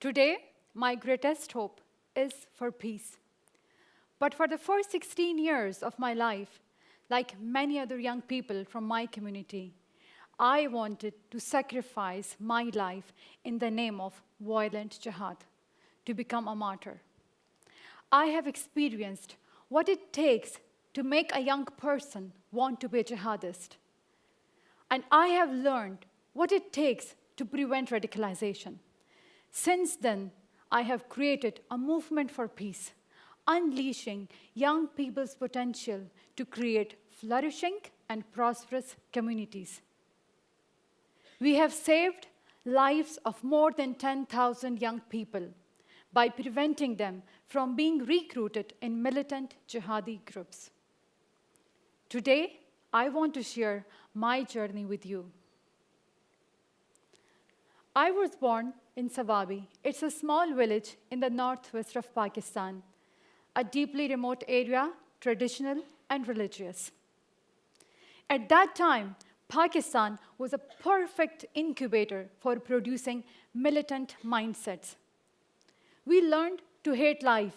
Today, my greatest hope is for peace. But for the first 16 years of my life, like many other young people from my community, I wanted to sacrifice my life in the name of violent jihad, to become a martyr. I have experienced what it takes to make a young person want to be a jihadist. And I have learned what it takes to prevent radicalization. Since then, I have created a movement for peace, unleashing young people's potential to create flourishing and prosperous communities. We have saved lives of more than 10,000 young people by preventing them from being recruited in militant jihadi groups. Today, I want to share my journey with you. I was born in Sawabi. It's a small village in the northwest of Pakistan, a deeply remote area, traditional and religious. At that time, Pakistan was a perfect incubator for producing militant mindsets. We learned to hate life,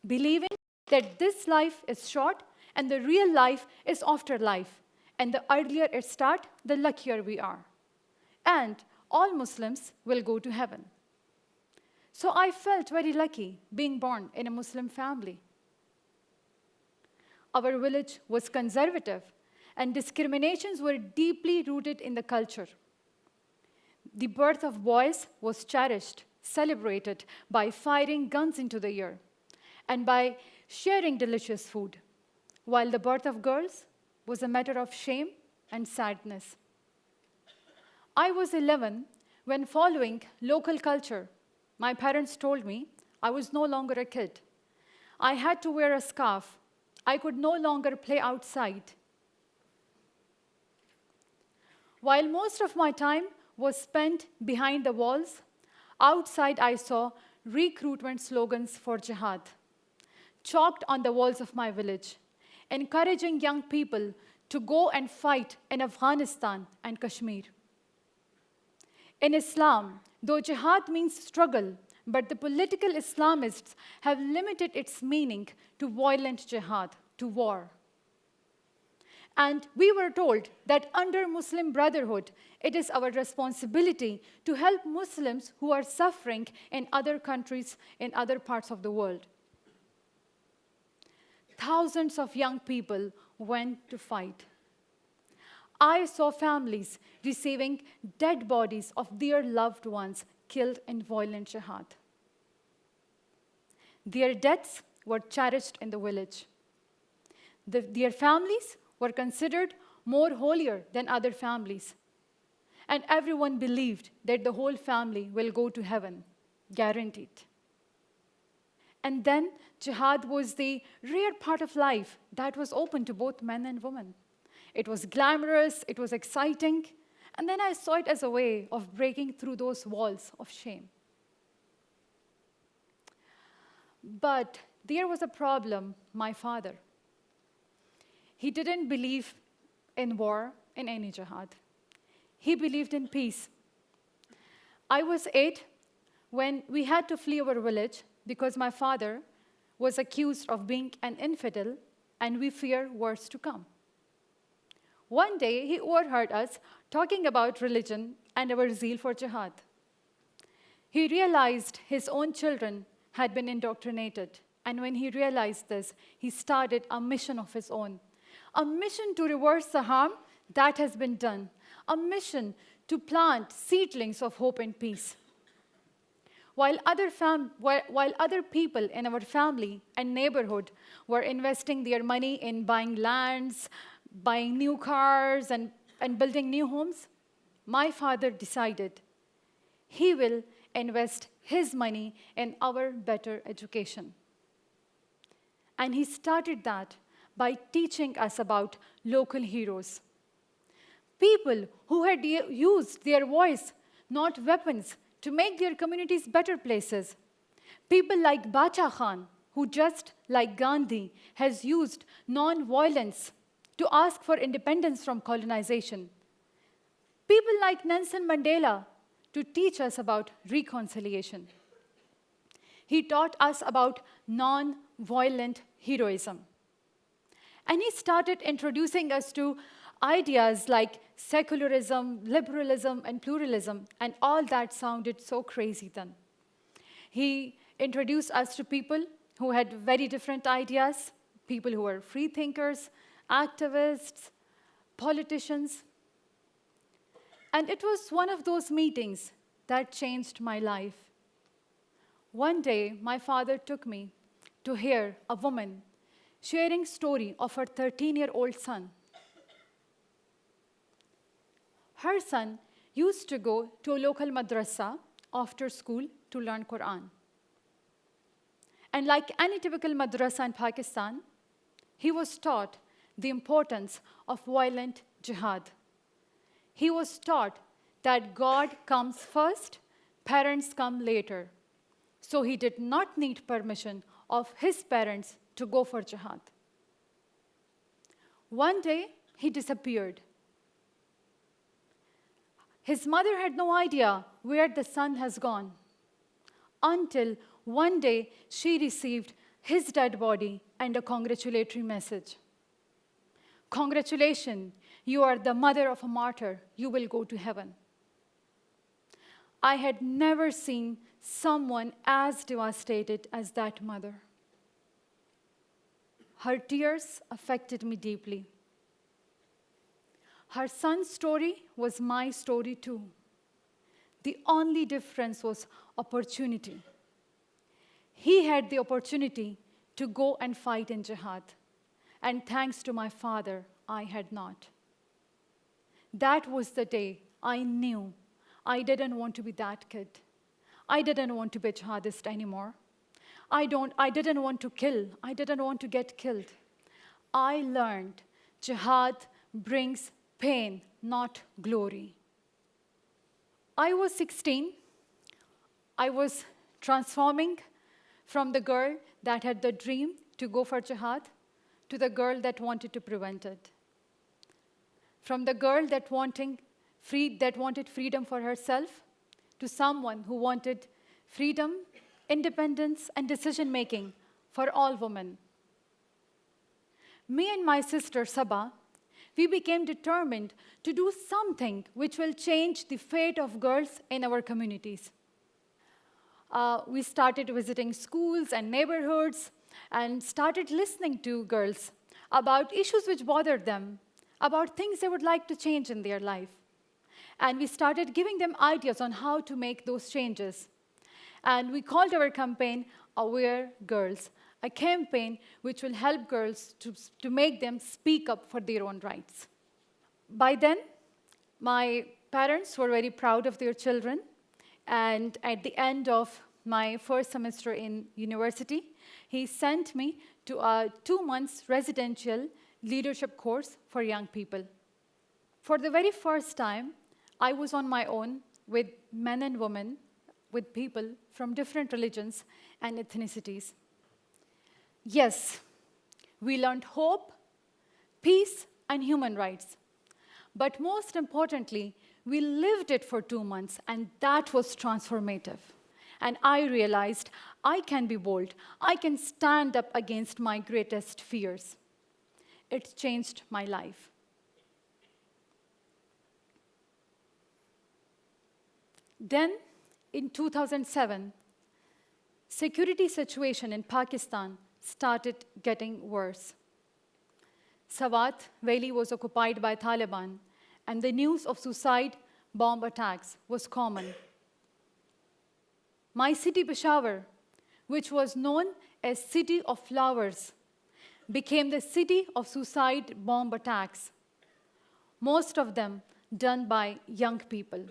believing that this life is short and the real life is afterlife. And the earlier it starts, the luckier we are. And all Muslims will go to heaven. So I felt very lucky being born in a Muslim family. Our village was conservative, and discriminations were deeply rooted in the culture. The birth of boys was cherished, celebrated by firing guns into the air, and by sharing delicious food, while the birth of girls was a matter of shame and sadness. I was 11 when, following local culture, my parents told me I was no longer a kid. I had to wear a scarf. I could no longer play outside. While most of my time was spent behind the walls, outside I saw recruitment slogans for jihad, chalked on the walls of my village, encouraging young people to go and fight in Afghanistan and Kashmir. In Islam, though jihad means struggle, but the political Islamists have limited its meaning to violent jihad, to war. And we were told that under Muslim Brotherhood, it is our responsibility to help Muslims who are suffering in other countries, in other parts of the world. Thousands of young people went to fight. I saw families receiving dead bodies of their loved ones killed in violent jihad. Their deaths were cherished in the village. Their families were considered more holier than other families. And everyone believed that the whole family will go to heaven, guaranteed. And then jihad was the rare part of life that was open to both men and women. It was glamorous, it was exciting, and then I saw it as a way of breaking through those walls of shame. But there was a problem, my father. He didn't believe in war, in any jihad. He believed in peace. I was 8 when we had to flee our village because my father was accused of being an infidel, and we fear worse to come. One day, he overheard us talking about religion and our zeal for jihad. He realized his own children had been indoctrinated, and when he realized this, he started a mission of his own, a mission to reverse the harm that has been done, a mission to plant seedlings of hope and peace. While other people in our family and neighborhood were investing their money in buying lands, buying new cars, and building new homes, my father decided he will invest his money in our better education. And he started that by teaching us about local heroes. People who had used their voice, not weapons, to make their communities better places. People like Bacha Khan, who just like Gandhi, has used non-violence to ask for independence from colonization. People like Nelson Mandela to teach us about reconciliation. he taught us about non-violent heroism. And he started introducing us to ideas like secularism, liberalism, and pluralism, and all that sounded so crazy then. He introduced us to people who had very different ideas, people who were free thinkers, activists, politicians. And it was one of those meetings that changed my life. One day, my father took me to hear a woman sharing story of her 13-year-old son. Her son used to go to a local madrasa after school to learn Quran. And like any typical madrasa in Pakistan, he was taught the importance of violent jihad. He was taught that God comes first, parents come later. So he did not need permission of his parents to go for jihad. One day, he disappeared. His mother had no idea where the son has gone, until one day she received his dead body and a congratulatory message. Congratulations, you are the mother of a martyr. You will go to heaven. I had never seen someone as devastated as that mother. Her tears affected me deeply. Her son's story was my story too. The only difference was opportunity. He had the opportunity to go and fight in jihad. And thanks to my father, I had not. That was the day I knew I didn't want to be that kid. I didn't want to be a jihadist anymore. I didn't want to kill. I didn't want to get killed. I learned jihad brings pain, not glory. I was 16. I was transforming from the girl that had the dream to go for jihad to the girl that wanted to prevent it. From the girl that wanted freedom for herself to someone who wanted freedom, independence, and decision-making for all women. Me and my sister, Saba, we became determined to do something which will change the fate of girls in our communities. We started visiting schools and neighborhoods and started listening to girls about issues which bothered them, about things they would like to change in their life. And we started giving them ideas on how to make those changes. And we called our campaign Aware Girls, a campaign which will help girls to make them speak up for their own rights. By then, my parents were very proud of their children. And at the end of my first semester in university, he sent me to a 2-month residential leadership course for young people. For the very first time, I was on my own with men and women, with people from different religions and ethnicities. Yes, we learned hope, peace, and human rights. But most importantly, we lived it for 2 months, and that was transformative. And I realized I can be bold. I can stand up against my greatest fears. It changed my life. Then, in 2007, security situation in Pakistan started getting worse. Swat Valley was occupied by Taliban, and the news of suicide bomb attacks was common. My city, Peshawar, which was known as City of Flowers, became the city of suicide bomb attacks, most of them done by young people.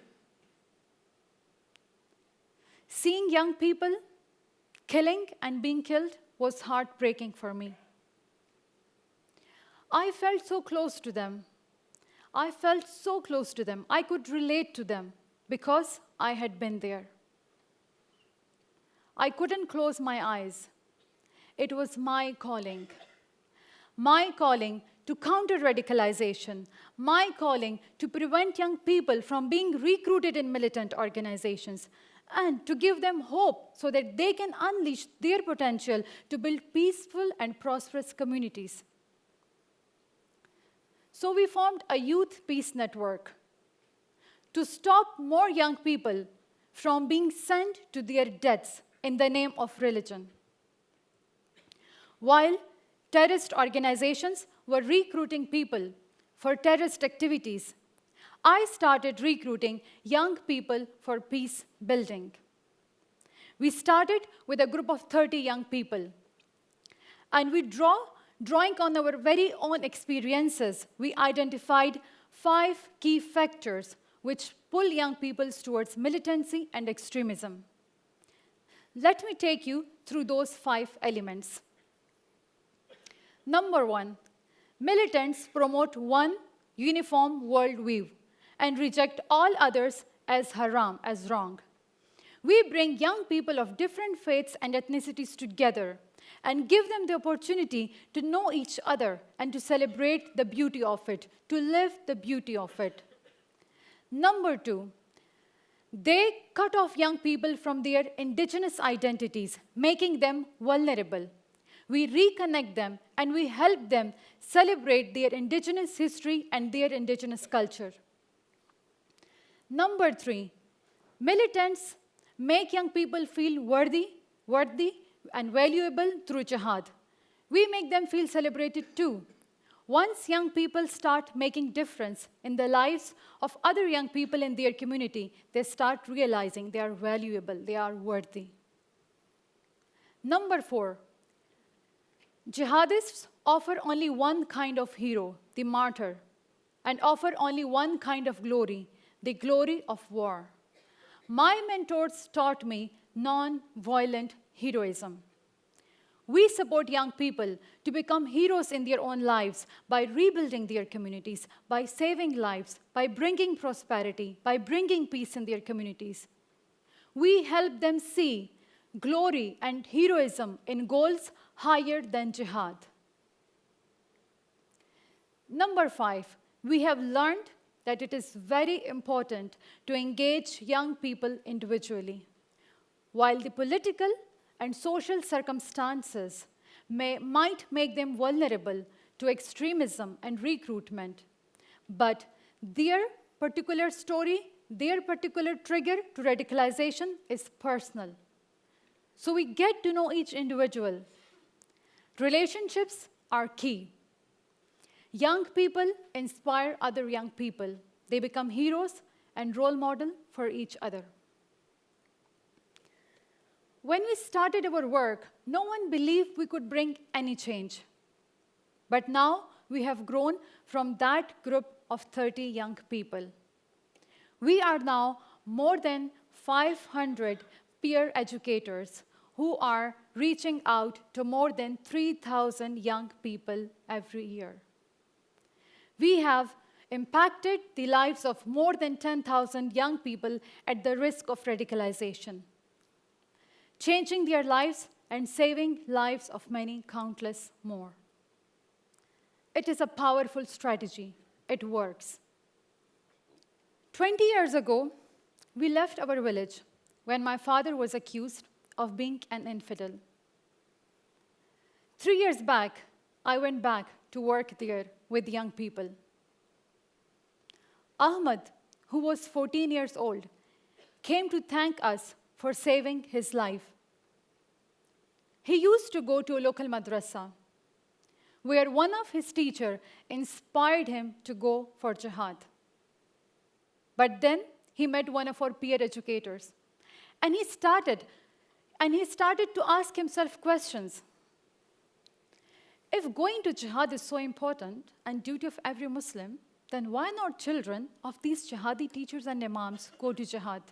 Seeing young people killing and being killed was heartbreaking for me. I felt so close to them. I felt so close to them. I could relate to them because I had been there. I couldn't close my eyes. It was my calling to counter radicalization, my calling to prevent young people from being recruited in militant organizations, and to give them hope so that they can unleash their potential to build peaceful and prosperous communities. So we formed a youth peace network to stop more young people from being sent to their deaths in the name of religion. While terrorist organizations were recruiting people for terrorist activities, I started recruiting young people for peace building. We started with a group of 30 young people. And drawing on our very own experiences, we identified 5 key factors which pull young people towards militancy and extremism. Let me take you through those 5 elements. Number 1, militants promote one uniform worldview and reject all others as haram, as wrong. We bring young people of different faiths and ethnicities together and give them the opportunity to know each other and to celebrate the beauty of it, to live the beauty of it. Number 2, they cut off young people from their indigenous identities, making them vulnerable. We reconnect them and we help them celebrate their indigenous history and their indigenous culture. Number 3, militants make young people feel worthy and valuable through jihad. We make them feel celebrated too. Once young people start making difference in the lives of other young people in their community, they start realizing they are valuable, they are worthy. Number 4, jihadists offer only one kind of hero, the martyr, and offer only one kind of glory, the glory of war. My mentors taught me non-violent heroism. We support young people to become heroes in their own lives by rebuilding their communities, by saving lives, by bringing prosperity, by bringing peace in their communities. We help them see glory and heroism in goals higher than jihad. Number 5, we have learned that it is very important to engage young people individually. While the political and social circumstances might make them vulnerable to extremism and recruitment, but their particular story, their particular trigger to radicalization is personal. So we get to know each individual. Relationships are key. Young people inspire other young people. They become heroes and role model for each other. When we started our work, no one believed we could bring any change. But now we have grown from that group of 30 young people. We are now more than 500 peer educators who are reaching out to more than 3,000 young people every year. We have impacted the lives of more than 10,000 young people at the risk of radicalization, changing their lives and saving lives of many countless more. It is a powerful strategy. It works. 20 years ago, we left our village when my father was accused of being an infidel. 3 years back, I went back to work there with young people. Ahmad, who was 14 years old, came to thank us for saving his life. He used to go to a local madrasa, where one of his teachers inspired him to go for jihad. But then he met one of our peer educators, and he started to ask himself questions. If going to jihad is so important and duty of every Muslim, then why not children of these jihadi teachers and imams go to jihad?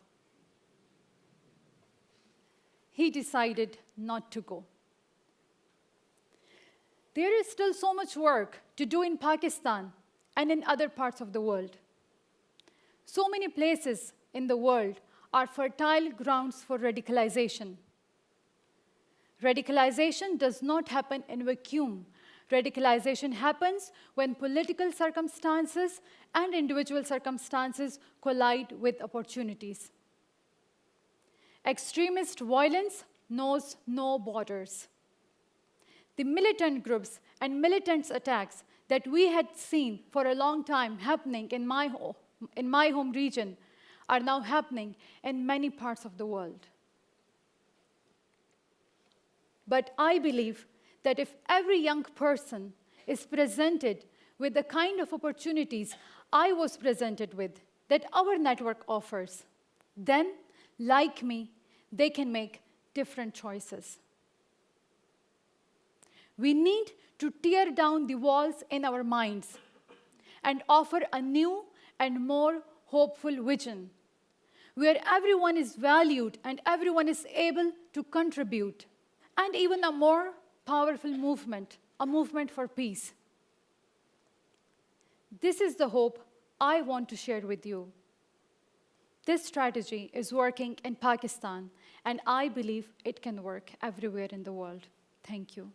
He decided not to go. There is still so much work to do in Pakistan and in other parts of the world. So many places in the world are fertile grounds for radicalization. Radicalization does not happen in vacuum. Radicalization happens when political circumstances and individual circumstances collide with opportunities. Extremist violence knows no borders. The militant groups and militants attacks that we had seen for a long time happening in my home region are now happening in many parts of the world. But I believe that if every young person is presented with the kind of opportunities I was presented with, that our network offers, then, like me, they can make different choices. We need to tear down the walls in our minds and offer a new and more hopeful vision, where everyone is valued and everyone is able to contribute, and even a more powerful movement, a movement for peace. This is the hope I want to share with you. This strategy is working in Pakistan, and I believe it can work everywhere in the world. Thank you.